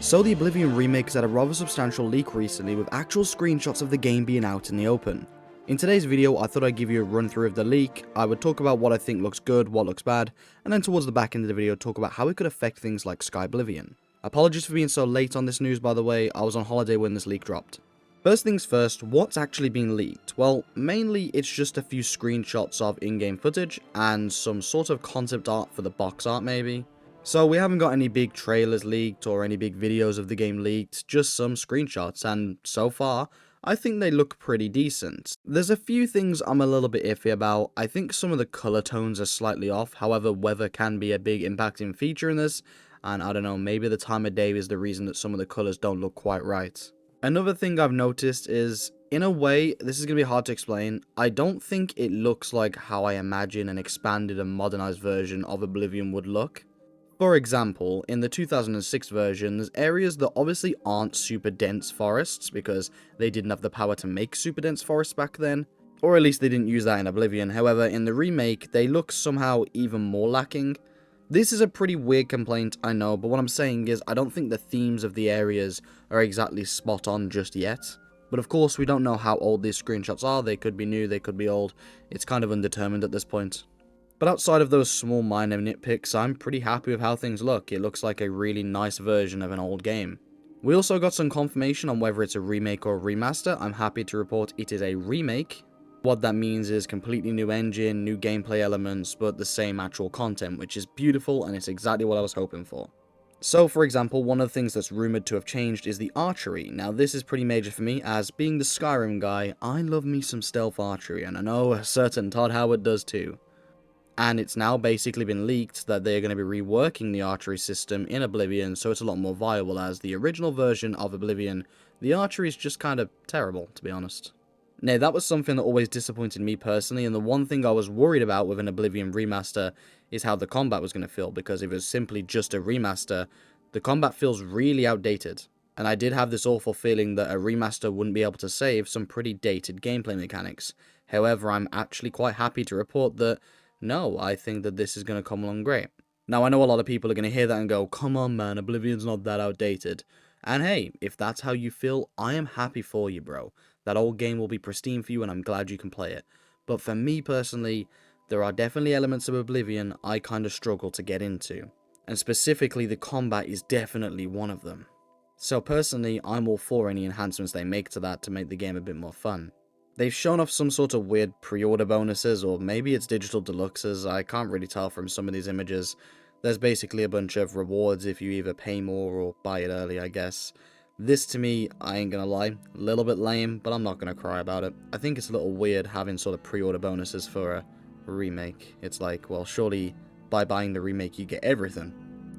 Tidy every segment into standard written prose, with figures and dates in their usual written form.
So the Oblivion Remake has had a rather substantial leak recently with actual screenshots of the game being out in the open. In today's video I thought I'd give you a run through of the leak, I would talk about what I think looks good, what looks bad, and then towards the back end of the video talk about how it could affect things like Oblivion. Apologies for being so late on this news by the way, I was on holiday when this leak dropped. First things first, what's actually been leaked? Well, mainly it's just a few screenshots of in-game footage and some sort of concept art for the box art maybe. So we haven't got any big trailers leaked or any big videos of the game leaked, just some screenshots, and so far, I think they look pretty decent. There's a few things I'm a little bit iffy about. I think some of the color tones are slightly off, however weather can be a big impacting feature in this, and I don't know, maybe the time of day is the reason that some of the colors don't look quite right. Another thing I've noticed is, in a way, this is going to be hard to explain, I don't think it looks like how I imagine an expanded and modernized version of Oblivion would look. For example, in the 2006 version, there's areas that obviously aren't super dense forests because they didn't have the power to make super dense forests back then, or at least they didn't use that in Oblivion. However, in the remake, they look somehow even more lacking. This is a pretty weird complaint, I know, but what I'm saying is I don't think the themes of the areas are exactly spot on just yet. But of course, we don't know how old these screenshots are, they could be new, they could be old, it's kind of undetermined at this point. But outside of those small minor nitpicks, I'm pretty happy with how things look. It looks like a really nice version of an old game. We also got some confirmation on whether it's a remake or a remaster. I'm happy to report it is a remake. What that means is completely new engine, new gameplay elements, but the same actual content, which is beautiful and it's exactly what I was hoping for. So, for example, one of the things that's rumoured to have changed is the archery. Now, this is pretty major for me, as being the Skyrim guy, I love me some stealth archery, and I know a certain Todd Howard does too. And it's now basically been leaked that they're going to be reworking the archery system in Oblivion so it's a lot more viable, as the original version of Oblivion, the archery is just kind of terrible, to be honest. Now, that was something that always disappointed me personally, and the one thing I was worried about with an Oblivion remaster is how the combat was going to feel, because if it was simply just a remaster, the combat feels really outdated. And I did have this awful feeling that a remaster wouldn't be able to save some pretty dated gameplay mechanics. However, I'm actually quite happy to report that no, I think that this is going to come along great. Now, I know a lot of people are going to hear that and go, come on man, Oblivion's not that outdated. And hey, if that's how you feel, I am happy for you, bro. That old game will be pristine for you and I'm glad you can play it. But for me personally, there are definitely elements of Oblivion I kind of struggle to get into. And specifically, the combat is definitely one of them. So personally, I'm all for any enhancements they make to that to make the game a bit more fun. They've shown off some sort of weird pre-order bonuses, or maybe it's digital deluxes, I can't really tell from some of these images. There's basically a bunch of rewards if you either pay more or buy it early, I guess. This to me, I ain't gonna lie, a little bit lame, but I'm not gonna cry about it. I think it's a little weird having sort of pre-order bonuses for a remake. It's like, well, surely by buying the remake you get everything.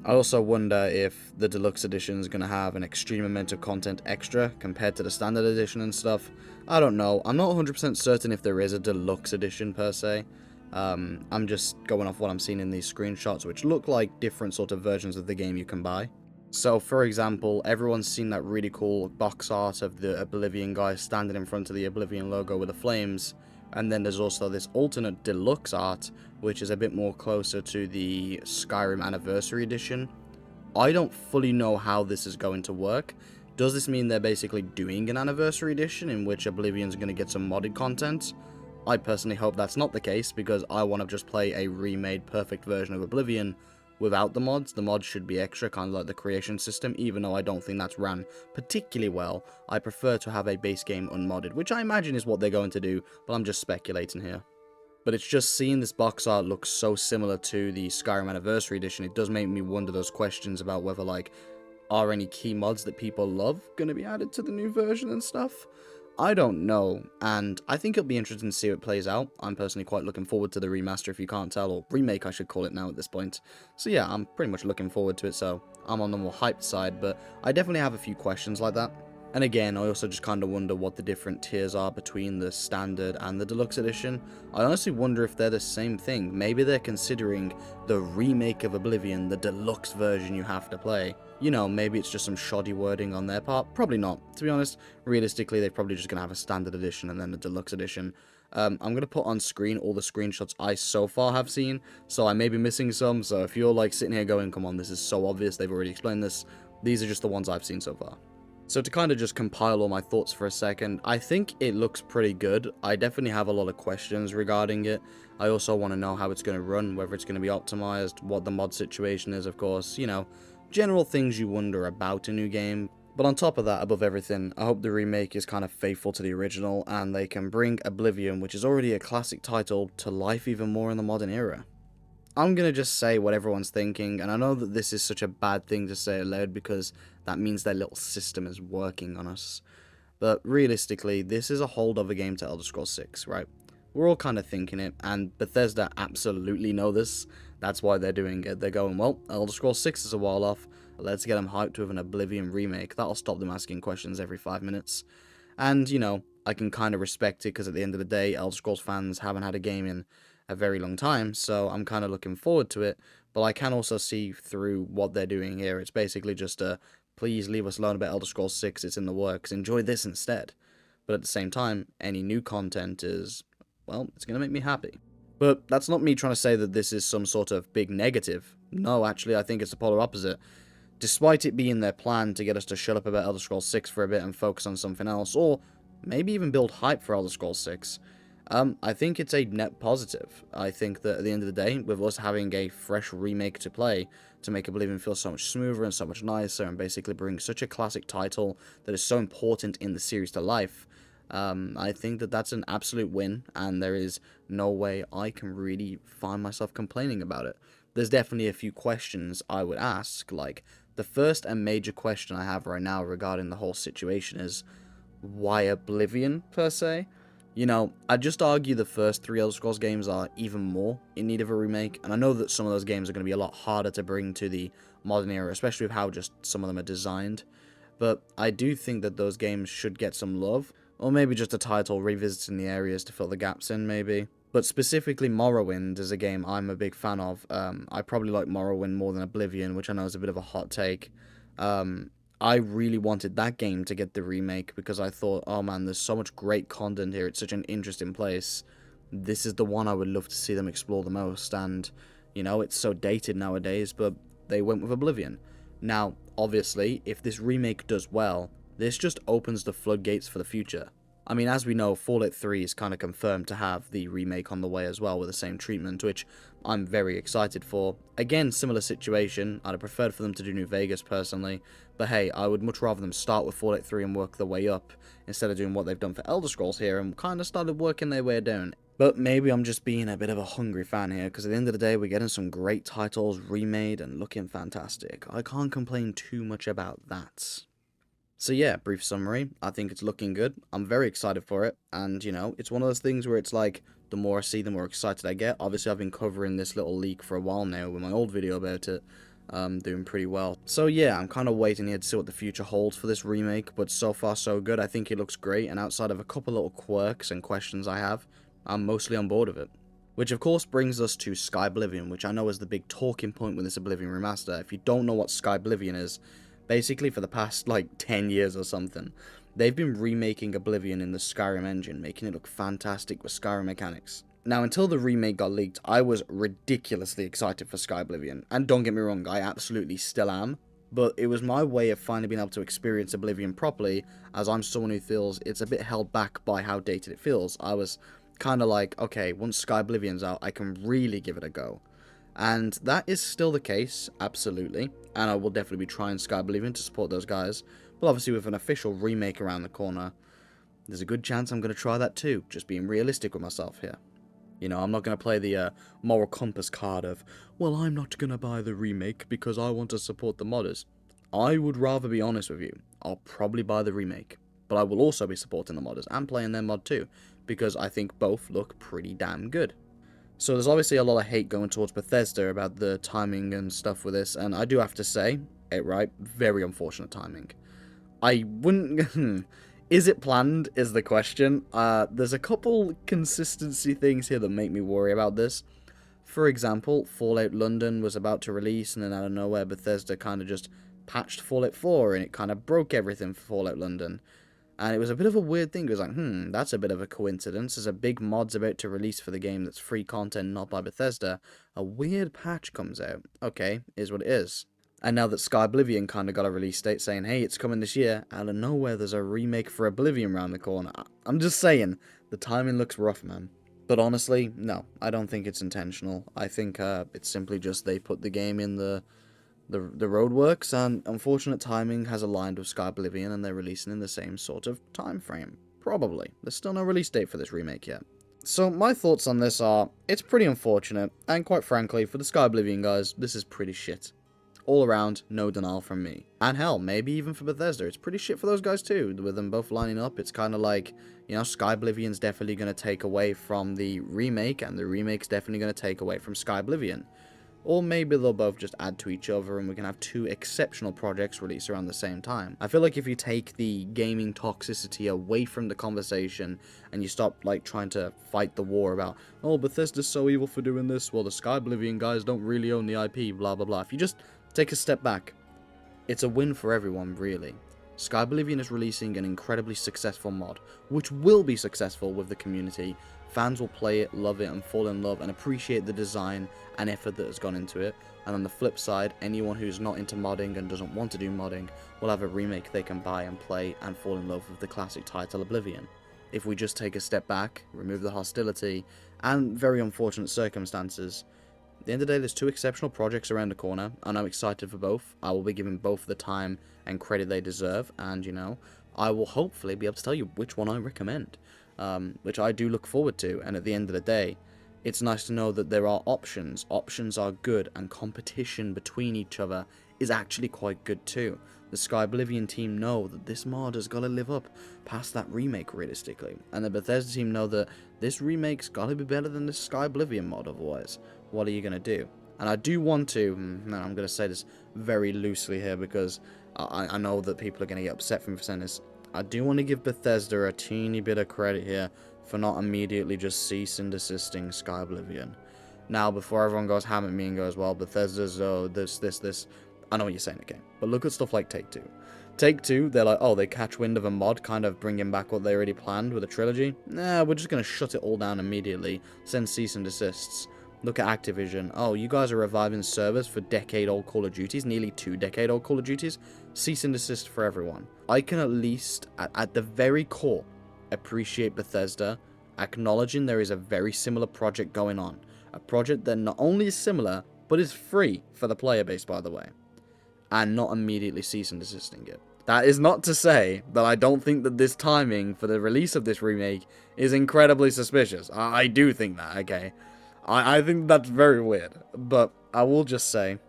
I also wonder if the deluxe edition is going to have an extreme amount of content extra compared to the standard edition and stuff. I don't know. I'm not 100% certain if there is a deluxe edition per se. I'm just going off what I'm seeing in these screenshots, which look like different sort of versions of the game you can buy. So, for example, everyone's seen that really cool box art of the Oblivion guy standing in front of the Oblivion logo with the flames. And then there's also this alternate deluxe art, which is a bit more closer to the Skyrim Anniversary Edition. I don't fully know how this is going to work. Does this mean they're basically doing an Anniversary Edition in which Oblivion's going to get some modded content? I personally hope that's not the case, because I want to just play a remade perfect version of Oblivion without the mods. The mods should be extra, kind of like the creation system, even though I don't think that's ran particularly well. I prefer to have a base game unmodded, which I imagine is what they're going to do, but I'm just speculating here. But it's just seeing this box art look so similar to the Skyrim Anniversary Edition, it does make me wonder those questions about whether, like, are any key mods that people love going to be added to the new version and stuff? I don't know, and I think it'll be interesting to see how it plays out. I'm personally quite looking forward to the remaster, if you can't tell, or remake I should call it now at this point. So yeah, I'm pretty much looking forward to it, so I'm on the more hyped side, but I definitely have a few questions like that. And again, I also just kind of wonder what the different tiers are between the standard and the deluxe edition. I honestly wonder if they're the same thing. Maybe they're considering the remake of Oblivion, the deluxe version you have to play. You know, maybe it's just some shoddy wording on their part. Probably not. To be honest, realistically, they're probably just going to have a standard edition and then a deluxe edition. I'm going to put on screen all the screenshots I so far have seen, so I may be missing some. So if you're like sitting here going, come on, this is so obvious, they've already explained this, These are just the ones I've seen so far. So to kind of just compile all my thoughts for a second, I think it looks pretty good. I definitely have a lot of questions regarding it. I also want to know how it's going to run, whether it's going to be optimized, what the mod situation is, of course, you know, general things you wonder about a new game. But on top of that, above everything, I hope the remake is kind of faithful to the original, and they can bring Oblivion, which is already a classic title, to life even more in the modern era. I'm going to just say what everyone's thinking, and I know that this is such a bad thing to say aloud because that means their little system is working on us. But realistically, this is a holdover game to Elder Scrolls 6, right? We're all kind of thinking it, and Bethesda absolutely know this. That's why they're doing it. They're going, well, Elder Scrolls 6 is a while off. Let's get them hyped with an Oblivion remake. That'll stop them asking questions every 5 minutes. And, you know, I can kind of respect it because at the end of the day, Elder Scrolls fans haven't had a game in a very long time, so I'm kind of looking forward to it, but I can also see through what they're doing here. It's basically just a, please leave us alone about Elder Scrolls 6, it's in the works, enjoy this instead. But at the same time, any new content is, well, it's going to make me happy. But that's not me trying to say that this is some sort of big negative. No, actually, I think it's the polar opposite. Despite it being their plan to get us to shut up about Elder Scrolls 6 for a bit and focus on something else, or maybe even build hype for Elder Scrolls 6, I think it's a net positive. I think that at the end of the day, with us having a fresh remake to play, to make Oblivion feel so much smoother and so much nicer, and basically bring such a classic title that is so important in the series to life, I think that that's an absolute win, and there is no way I can really find myself complaining about it. There's definitely a few questions I would ask, like, the first and major question I have right now regarding the whole situation is, why Oblivion, per se? You know, I'd just argue the first 3 Elder Scrolls games are even more in need of a remake, and I know that some of those games are going to be a lot harder to bring to the modern era, especially with how just some of them are designed, but I do think that those games should get some love, or maybe just a title revisiting the areas to fill the gaps in, maybe. But specifically Morrowind is a game I'm a big fan of. I probably like Morrowind more than Oblivion, which I know is a bit of a hot take. I really wanted that game to get the remake because I thought, oh man, there's so much great content here. It's such an interesting place. This is the one I would love to see them explore the most. And, you know, it's so dated nowadays, but they went with Oblivion. Now, obviously, if this remake does well, this just opens the floodgates for the future. I mean, as we know, Fallout 3 is kind of confirmed to have the remake on the way as well with the same treatment, which I'm very excited for. Again, similar situation. I'd have preferred for them to do New Vegas personally, but hey, I would much rather them start with Fallout 3 and work their way up, instead of doing what they've done for Elder Scrolls here and kind of started working their way down. But maybe I'm just being a bit of a hungry fan here, because at the end of the day, we're getting some great titles remade and looking fantastic. I can't complain too much about that. So yeah, brief summary, I think it's looking good, I'm very excited for it, and you know, it's one of those things where it's like, the more I see, the more excited I get. Obviously I've been covering this little leak for a while now with my old video about it, doing pretty well. So yeah, I'm kind of waiting here to see what the future holds for this remake, but so far so good. I think it looks great, and outside of a couple little quirks and questions I have, I'm mostly on board with it. Which of course brings us to Skyblivion, which I know is the big talking point with this Oblivion Remaster. If you don't know what Skyblivion is, basically for the past like 10 years or something, they've been remaking Oblivion in the Skyrim engine, making it look fantastic with Skyrim mechanics. Now, until the remake got leaked, I was ridiculously excited for Skyblivion, and don't get me wrong, I absolutely still am, but it was my way of finally being able to experience Oblivion properly, as I'm someone who feels it's a bit held back by how dated it feels. I was kind of like, okay, once Skyblivion's out, I can really give it a go. And that is still the case, absolutely, and I will definitely be trying Skyblivion to support those guys, but obviously with an official remake around the corner, there's a good chance I'm going to try that too, just being realistic with myself here. You know, I'm not going to play the moral compass card of, well, I'm not going to buy the remake because I want to support the modders. I would rather be honest with you, I'll probably buy the remake, but I will also be supporting the modders and playing their mod too, because I think both look pretty damn good. So there's obviously a lot of hate going towards Bethesda about the timing and stuff with this, and I do have to say, right, very unfortunate timing. I wouldn't... Is it planned, is the question. There's a couple consistency things here that make me worry about this. For example, Fallout London was about to release, and then out of nowhere, Bethesda kind of just patched Fallout 4, and it kind of broke everything for Fallout London. And it was a bit of a weird thing. It was like, that's a bit of a coincidence. There's a big mod's about to release for the game that's free content, not by Bethesda. A weird patch comes out. Okay, is what it is. And now that Sky Oblivion kind of got a release date saying, hey, it's coming this year, out of nowhere there's a remake for Oblivion around the corner. I'm just saying, the timing looks rough, man. But honestly, no, I don't think it's intentional. I think it's simply just they put the game in the roadworks, and unfortunate timing has aligned with Sky Oblivion, and they're releasing in the same sort of time frame. Probably. There's still no release date for this remake yet. So my thoughts on this are, it's pretty unfortunate, and quite frankly, for the Sky Oblivion guys, this is pretty shit. All around, no denial from me. And hell, maybe even for Bethesda, it's pretty shit for those guys too. With them both lining up, it's kind of like, you know, Sky Oblivion's definitely going to take away from the remake, and the remake's definitely going to take away from Sky Oblivion. Or maybe they'll both just add to each other and we can have two exceptional projects released around the same time. I feel like if you take the gaming toxicity away from the conversation and you stop like trying to fight the war about, oh, Bethesda's so evil for doing this, well the Sky Oblivion guys don't really own the IP, blah blah blah. If you just take a step back, it's a win for everyone really. Sky Oblivion is releasing an incredibly successful mod, which will be successful with the community. Fans will play it, love it, and fall in love and appreciate the design and effort that has gone into it. And on the flip side, anyone who's not into modding and doesn't want to do modding will have a remake they can buy and play and fall in love with the classic title Oblivion. If we just take a step back, remove the hostility, and very unfortunate circumstances, at the end of the day, there's two exceptional projects around the corner, and I'm excited for both. I will be giving both the time and credit they deserve, and, you know, I will hopefully be able to tell you which one I recommend, which I do look forward to, and at the end of the day, it's nice to know that there are options. Options are good, and competition between each other is actually quite good too. The Sky Oblivion team know that this mod has got to live up past that remake realistically, and the Bethesda team know that this remake's got to be better than the Sky Oblivion mod, otherwise what are you going to do? And I do want to, no, I'm going to say this very loosely here because I know that people are going to get upset from saying this. I do want to give Bethesda a teeny bit of credit here for not immediately just cease and desisting Sky Oblivion. Now, before everyone goes ham at me and goes, well, Bethesda's, oh, this, I know what you're saying, okay. But look at stuff like Take-Two. Take-Two, they're like, oh, they catch wind of a mod, kind of bringing back what they already planned with a trilogy. Nah, we're just going to shut it all down immediately, send cease and desists. Look at Activision. Oh, you guys are reviving servers for decade-old Call of Duties, nearly 2 decade-old Call of Duties. Cease and desist for everyone. I can at least, at the very core, appreciate Bethesda acknowledging there is a very similar project going on. A project that not only is similar, but is free for the player base, by the way. And not immediately cease and desisting it. That is not to say that I don't think that this timing for the release of this remake is incredibly suspicious. I do think that, okay? I think that's very weird, but I will just say,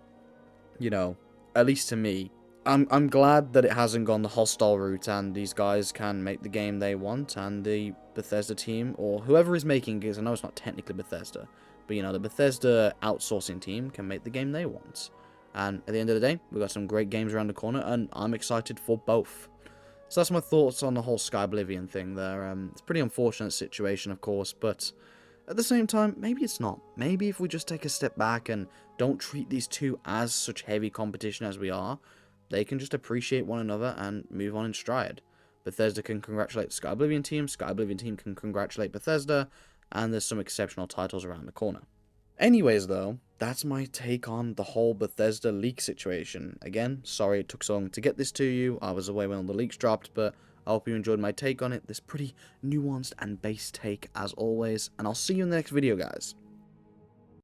you know, at least to me, I'm glad that it hasn't gone the hostile route and these guys can make the game they want and the Bethesda team, or whoever is making it, I know it's not technically Bethesda, but you know, the Bethesda outsourcing team can make the game they want. And at the end of the day, we've got some great games around the corner and I'm excited for both. So that's my thoughts on the whole Sky Oblivion thing there. It's a pretty unfortunate situation, of course, but at the same time, maybe it's not. Maybe if we just take a step back and don't treat these two as such heavy competition as we are, they can just appreciate one another and move on in stride. Bethesda can congratulate the Sky Oblivion team can congratulate Bethesda, and there's some exceptional titles around the corner. Anyways though, that's my take on the whole Bethesda leak situation. Again, sorry it took so long to get this to you, I was away when all the leaks dropped, but I hope you enjoyed my take on it, this pretty nuanced and based take as always, and I'll see you in the next video guys.